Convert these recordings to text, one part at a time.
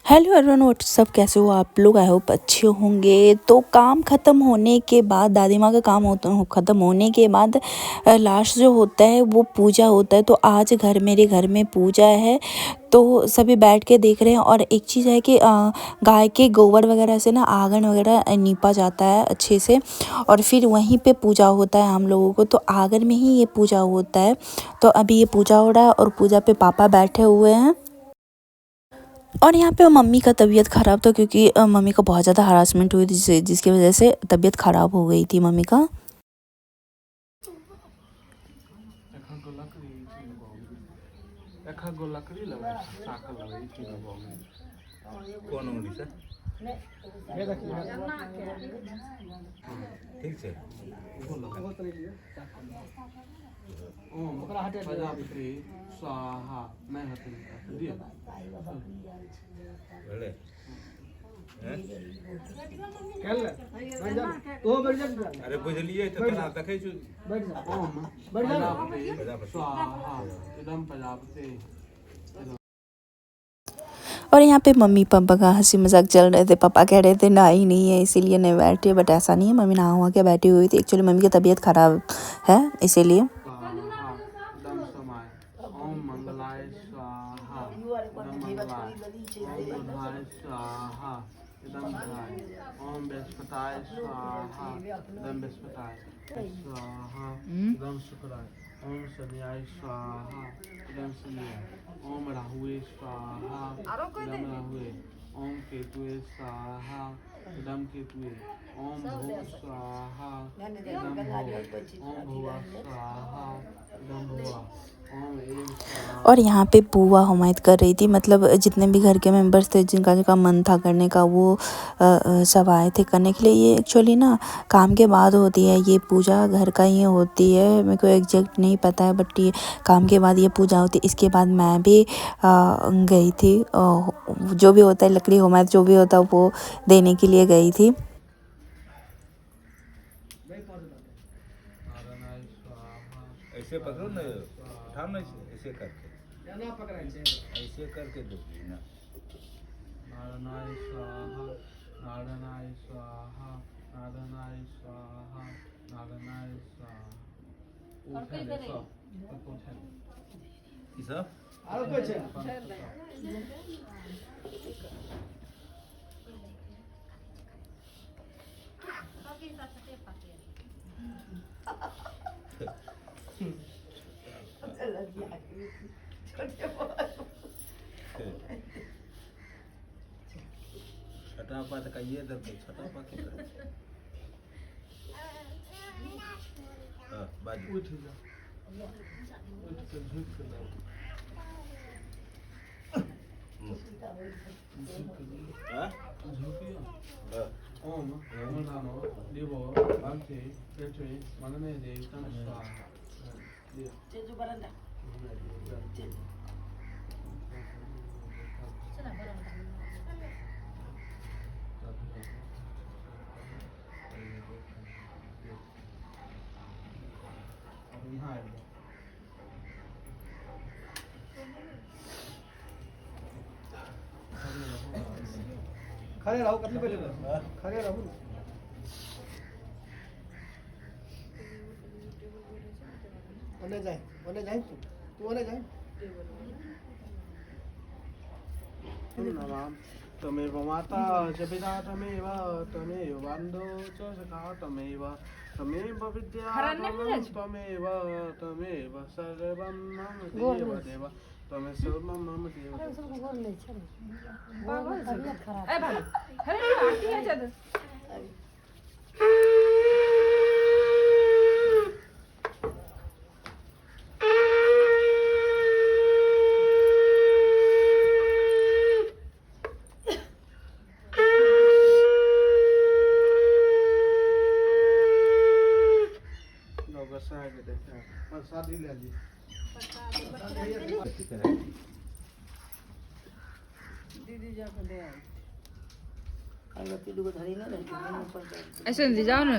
Hello everyone, WhatsApp, कैसे हो आप लोग? आई होप अच्छे होंगे। तो काम ख़त्म होने के बाद, दादी माँ का काम ख़त्म होने के बाद लास्ट जो होता है वो पूजा होता है। तो आज मेरे घर में पूजा है, तो सभी बैठ के देख रहे हैं। और एक चीज़ है कि गाय के गोबर वगैरह से ना आंगन वगैरह नीपा जाता है अच्छे से, और फिर वहीं पे पूजा होता है हम लोगों को। तो आंगन में ही ये पूजा होता है। तो अभी ये पूजा हो रहा है और पूजा पे पापा बैठे हुए हैं। और यहाँ पे मम्मी का तबीयत ख़राब था, क्योंकि मम्मी को बहुत ज़्यादा हरासमेंट हुई थी, जिसकी वजह से तबीयत ख़राब हो गई थी मम्मी का। ठीक है। स्वाहा मैं अरे बुझलिए तो तना देखे छु बैठ जा स्वाहा इदम प्रजापति। और यहाँ पे मम्मी पापा का हंसी मजाक चल रहे थे। पापा कह रहे थे नहा ही नहीं है इसीलिए नहीं बैठे, बट ऐसा नहीं है, मम्मी नहा हुआ के बैठी हुई थी। एक्चुअली मम्मी की तबीयत ख़राब है इसीलिए। ओम मंगलाय स्वाहा ओम बृहस्पताय स्वाहा इदम बृहस्पताय स्वाहा इदम शुक्राय ओम शनियाय स्वाहा इदम शनियाय ओम राहुवे स्वाहा इदम राहुवे ओम केतुवे स्वाहा इदम केतुवे ओम भू स्वाहा इदम भू ओम भुवा स्वाहा इदम भुवा। और यहाँ पे बुआ हुमायत कर रही थी, मतलब जितने भी घर के मेंबर्स थे जिनका मन था करने का, वो सब आए थे करने के लिए। ये एक्चुअली ना काम के बाद होती है ये पूजा, घर का ही होती है। मेरे को एग्जैक्ट नहीं पता है, बट ये काम के बाद ये पूजा होती है। इसके बाद मैं भी गई थी, जो भी होता है लकड़ी हुमायत जो भी होता है वो देने के लिए गई थी। ऐसे पकड़ो ना, उठाओ ना, ऐसे करके ऐसे करके दो ना। नारायणाय स्वाहा नारायणाय स्वाहा नारायणाय स्वाहा नारायणाय स्वाहा। उठे ले सब उठे ई सब आरो कोई छे छटापा का ये दर छटापा की हां बाजू उठ जा उठ के झुक के हां झुकियो ओम ओम नमो देवो भक्ति पृथ्वी मनमे देवतम स्वाहा तेजु बरंदा चला बरंदा खड़े रहो, कतली बैठे रहो, खड़े रहो। ओने जाए तू ओने जाए। नमाम तमेव माता च पिता तमेव बन्धो च सखा तमेव विद्या तमेव सर्वं मम देव तमेव सर्वं मम देव। ऐसे नहीं जाओ ना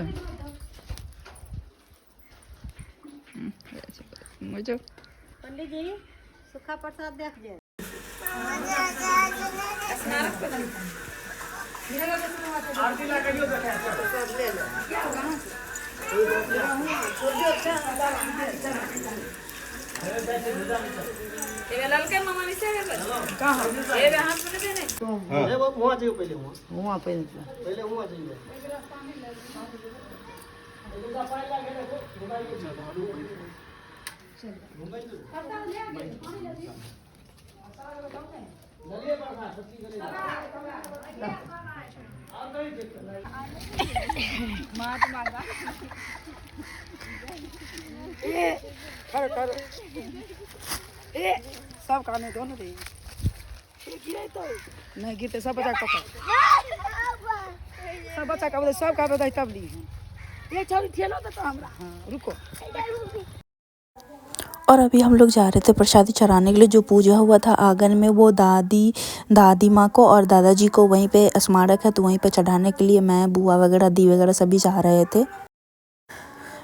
मुझे पंडित जी सुखा प्रसाद देख जाए। ललके मामा नीचे है कहां ये हाथ में देने अरे वो वहां जाइए पहले वहाँ पहले वहां जाइए सब खाने दो ना दे गिरे तो नहीं गिरते सब बच्चा पकड़ सब बच्चा का सब का बताई तब ली ये चल ठेलो तो हमरा हां रुको। और अभी हम लोग जा रहे थे प्रसादी चढ़ाने के लिए। जो पूजा हुआ था आंगन में वो दादी माँ को और दादाजी को वहीं पे स्मारक है तो वहीं पे चढ़ाने के लिए मैं बुआ वगैरह दी वगैरह सभी जा रहे थे।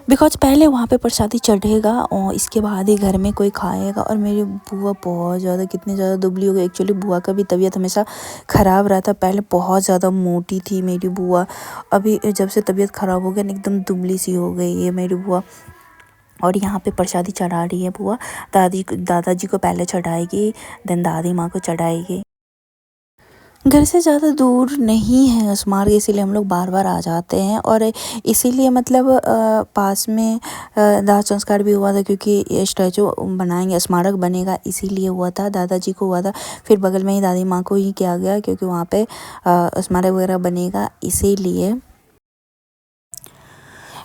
बिकॉज पहले वहाँ पे प्रसादी चढ़ेगा और इसके बाद ही घर में कोई खाएगा। और मेरी बुआ बहुत ज़्यादा कितनी ज़्यादा दुबली हो गई। एक्चुअली बुआ का भी तबीयत हमेशा ख़राब रहता। पहले बहुत ज़्यादा मोटी थी मेरी बुआ, अभी जब से तबीयत ख़राब हो गया एकदम दुबली सी हो गई है मेरी बुआ। और यहाँ पे प्रसादी चढ़ा रही है बुआ। दादाजी को पहले चढ़ाएगी, देन दादी माँ को चढ़ाएगी। घर से ज़्यादा दूर नहीं है स्मारक, इसीलिए हम लोग बार बार आ जाते हैं। और इसीलिए मतलब पास में दाह संस्कार भी हुआ था, क्योंकि स्टैचू बनाएंगे, स्मारक बनेगा, इसीलिए हुआ था। दादाजी को हुआ था, फिर बगल में ही दादी माँ को ही किया गया, क्योंकि वहाँ पे स्मारक वगैरह बनेगा इसीलिए।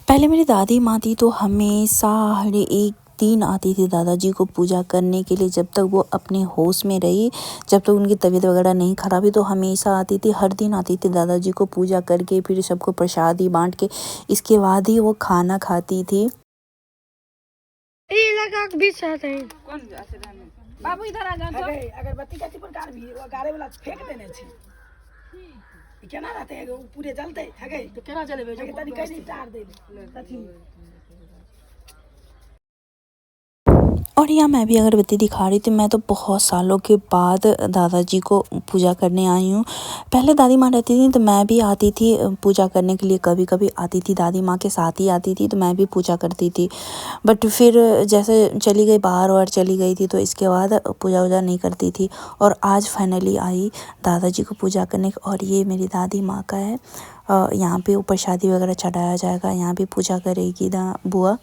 पहले मेरी दादी माँ थी तो हमेशा हर एक दिन आती थी दादाजी को पूजा करने के लिए। जब तक वो अपने होश में रही, जब तक उनकी तबीयत वगैरह नहीं खराब हुई, तो हमेशा आती थी, हर दिन आती थी दादाजी को पूजा करके, फिर सबको प्रसादी बांट के इसके बाद ही वो खाना खाती थी। कौन जासे रहने बाबू इधर आ जा तो अगरबत्ती का प्रकार भी वो गारे वाला फेंक देने छी केना रहते है पूरे जलते है तो केना जलेबे जो तनी कहीं तार दे तथी। और यहाँ मैं भी अगरबत्ती दिखा रही थी। मैं तो बहुत सालों के बाद दादाजी को पूजा करने आई हूँ। पहले दादी माँ रहती थी तो मैं भी आती थी पूजा करने के लिए, कभी कभी आती थी, दादी माँ के साथ ही आती थी, तो मैं भी पूजा करती थी। बट फिर जैसे चली गई बाहर और चली गई थी, तो इसके बाद पूजा वूजा नहीं करती थी। और आज फाइनली आई दादाजी को पूजा करने। और ये मेरी दादी माँ का है, यहाँ पे ऊपर शादी वगैरह चढ़ाया जाएगा, यहाँ भी पूजा करेगी बुआ।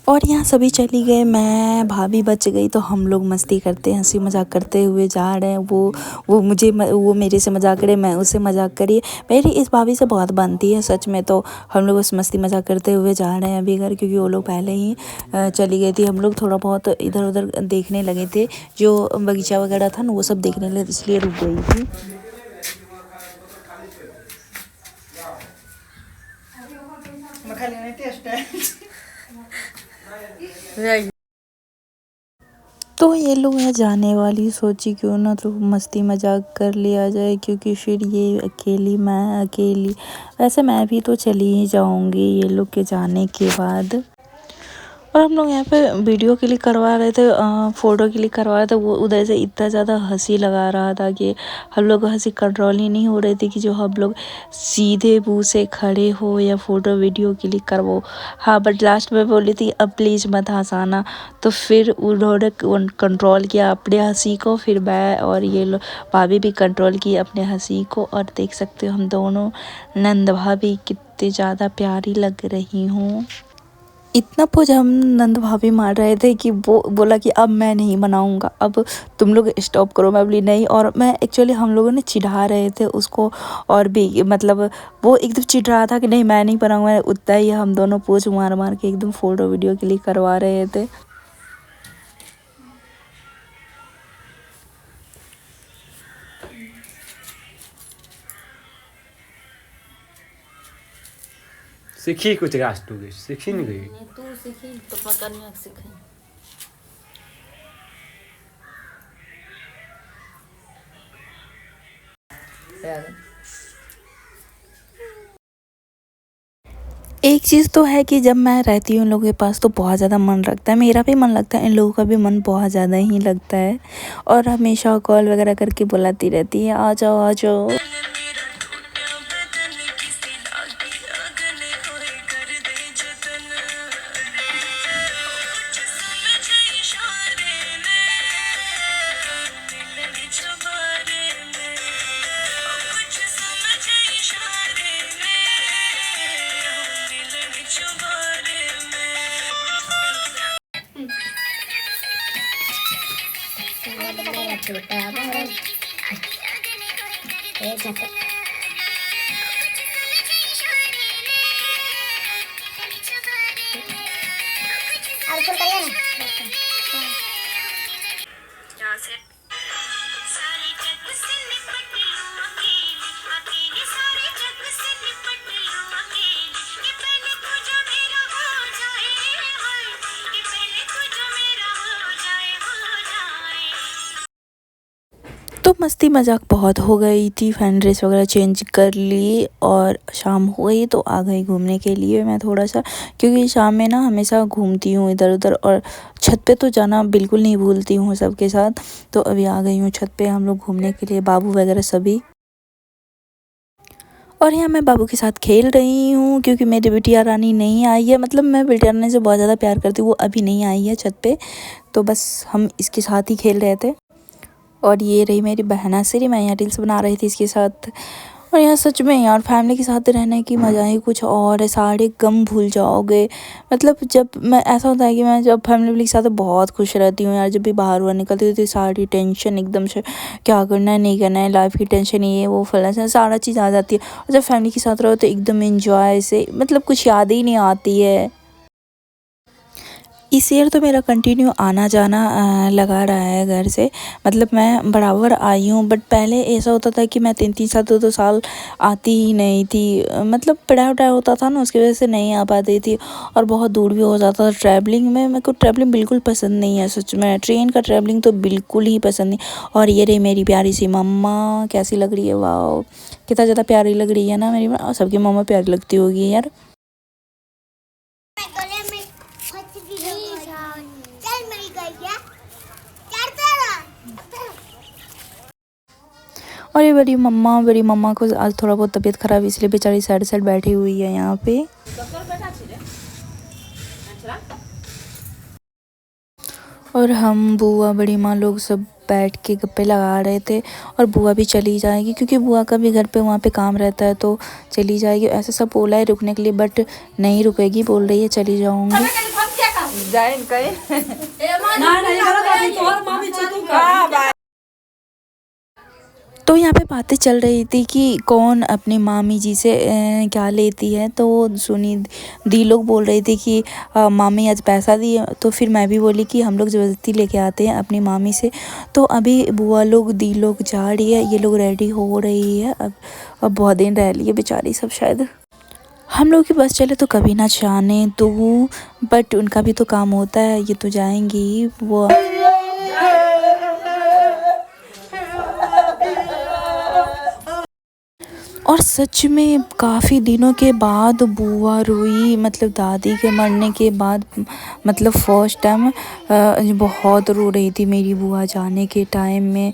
और यहाँ सभी चली गए, मैं भाभी बच गई। तो हम लोग मस्ती करते, हंसी मजाक करते हुए जा रहे हैं। वो मेरे से मजाक करे, मैं उससे मजाक करी। मेरी इस भाभी से बहुत बनती है सच में। तो हम लोग उस मस्ती मजाक करते हुए जा रहे हैं अभी घर, क्योंकि वो लोग पहले ही चली गई थी। हम लोग थोड़ा बहुत इधर उधर देखने लगे थे, जो बगीचा वगैरह था ना वो सब देखने लगे, इसलिए रुक गई थी। तो ये लोग है जाने वाली, सोची क्यों ना तो मस्ती मजाक कर लिया जाए, क्योंकि फिर ये अकेली, मैं अकेली, वैसे मैं भी तो चली ही जाऊंगी ये लोग के जाने के बाद। और हम लोग यहाँ पे वीडियो क्लिक करवा रहे थे, फ़ोटो क्लिक करवा रहे थे। वो उधर से इतना ज़्यादा हंसी लगा रहा था कि हम लोग को हंसी कंट्रोल ही नहीं हो रही थी कि जो हम लोग सीधे मुँह से खड़े हो या फ़ोटो वीडियो क्लिक करवाओ। हाँ, बट लास्ट में बोली थी अब प्लीज़ मत हंसाना, तो फिर उन्होंने कंट्रोल किया अपने हंसी को। फिर मैं और ये लोग भाभी भी कंट्रोल की अपने हंसी को। और देख सकते हो हम दोनों नंद भाभी कितनी ज़्यादा प्यारी लग रही हूँ। इतना पोज हम नंद भाभी मार रहे थे कि वो बोला कि अब मैं नहीं बनाऊंगा, अब तुम लोग स्टॉप करो। मैं बोली नहीं। और मैं एक्चुअली हम लोगों ने चिढ़ा रहे थे उसको, और भी मतलब वो एकदम चिढ़ रहा था कि नहीं मैं नहीं बनाऊंगा। उतना ही हम दोनों पोज मार मार के एकदम फ़ोटो वीडियो क्लिक करवा रहे थे। सीखी कुछ राष्ट्र की सीखी नहीं गई। तू सीखी तो पकड़ने सीखी। एक चीज़ तो है कि जब मैं रहती हूँ इन लोगों के पास तो बहुत ज़्यादा मन लगता है, मेरा भी मन लगता है, इन लोगों का भी मन बहुत ज़्यादा ही लगता है। और हमेशा कॉल वगैरह करके बुलाती रहती है आ जाओ आ जाओ। तो मस्ती मजाक बहुत हो गई थी। फैन ड्रेस वगैरह चेंज कर ली और शाम हो गई तो आ गई घूमने के लिए मैं थोड़ा सा, क्योंकि शाम में ना हमेशा घूमती हूँ इधर उधर, और छत पे तो जाना बिल्कुल नहीं भूलती हूँ सबके साथ। तो अभी आ गई हूँ छत पे हम लोग घूमने के लिए, बाबू वगैरह सभी। और यहाँ मैं बाबू के साथ खेल रही हूँ क्योंकि मेरी बिटिया रानी नहीं आई है। मतलब मैं बिटिया रानी से बहुत ज़्यादा प्यार करती हूँ, वो अभी नहीं आई है छत पे, तो बस हम इसके साथ ही खेल रहे थे। और ये रही मेरी बहना सिरी, मैं यहाँ रील्स बना रही थी इसके साथ। और यहाँ सच में यार फैमिली के साथ रहने की मज़ा ही कुछ और है, सारे गम भूल जाओगे। मतलब जब मैं ऐसा होता है कि मैं जब फैमिली के साथ बहुत खुश रहती हूँ यार, जब भी बाहर हुआ निकलती हूँ तो सारी टेंशन एकदम से क्या करना है नहीं करना है, लाइफ की टेंशन ये वो फला से सारा चीज़ आ जाती है। और जब फैमिली के साथ रहो तो एकदम इन्जॉय से, मतलब कुछ याद ही नहीं आती है। इस ईयर तो मेरा कंटिन्यू आना जाना लगा रहा है घर से, मतलब मैं बराबर आई हूँ। बट पहले ऐसा होता था कि मैं 3-3 साल 2-2 साल आती ही नहीं थी। मतलब पढ़ाई वढ़ाई होता था ना, उसकी वजह से नहीं आ पाती थी। और बहुत दूर भी हो जाता था ट्रैवलिंग में। मेरे को ट्रैवलिंग बिल्कुल पसंद नहीं है सच में, ट्रेन का ट्रैवलिंग तो बिल्कुल ही पसंद नहीं। और ये रही मेरी प्यारी सी मम्मा, कैसी लग रही है, वाह कितना ज़्यादा प्यारी लग रही है ना मेरी। और सबकी मम्मा प्यारी लगती होगी यार। और ये बड़ी मम्मा को आज थोड़ा बहुत तबीयत ख़राब, इसलिए बेचारी साइड साइड बैठी हुई है यहाँ पे। और हम बुआ बड़ी माँ लोग सब बैठ के गप्पे लगा रहे थे। और बुआ भी चली जाएगी क्योंकि बुआ का भी घर पे वहाँ पे काम रहता है, तो चली जाएगी। ऐसे सब बोला है रुकने के लिए, बट नहीं रुकेगी, बोल रही है चली जाऊँगी। तो यहाँ पे बातें चल रही थी कि कौन अपनी मामी जी से क्या लेती है। तो सुनी दी लोग बोल रही थी कि मामी आज पैसा दिए, तो फिर मैं भी बोली कि हम लोग ज़बरदस्ती लेके आते हैं अपनी मामी से। तो अभी बुआ लोग दी लोग जा रही है, ये लोग रेडी हो रही है। अब बहुत दिन रह लिए बेचारी सब, शायद हम लोग की बस चले तो कभी ना जाने दो, बट उनका भी तो काम होता है, ये तो जाएंगी वो। और सच में काफ़ी दिनों के बाद बुआ रोई, मतलब दादी के मरने के बाद, मतलब फर्स्ट टाइम बहुत रो रही थी मेरी बुआ जाने के टाइम में।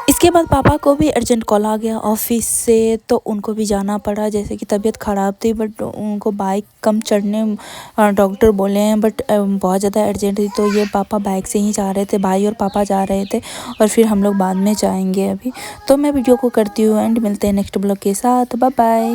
इसके बाद पापा को भी अर्जेंट कॉल आ गया ऑफिस से, तो उनको भी जाना पड़ा, जैसे कि तबीयत ख़राब थी, बट उनको बाइक कम चढ़ने डॉक्टर बोले हैं, बट बहुत ज़्यादा अर्जेंट थी, तो ये पापा बाइक से ही जा रहे थे, भाई और पापा जा रहे थे, और फिर हम लोग बाद में जाएंगे अभी। तो मैं वीडियो को करती हूँ एंड मिलते हैं नेक्स्ट ब्लॉग के साथ। Bye bye.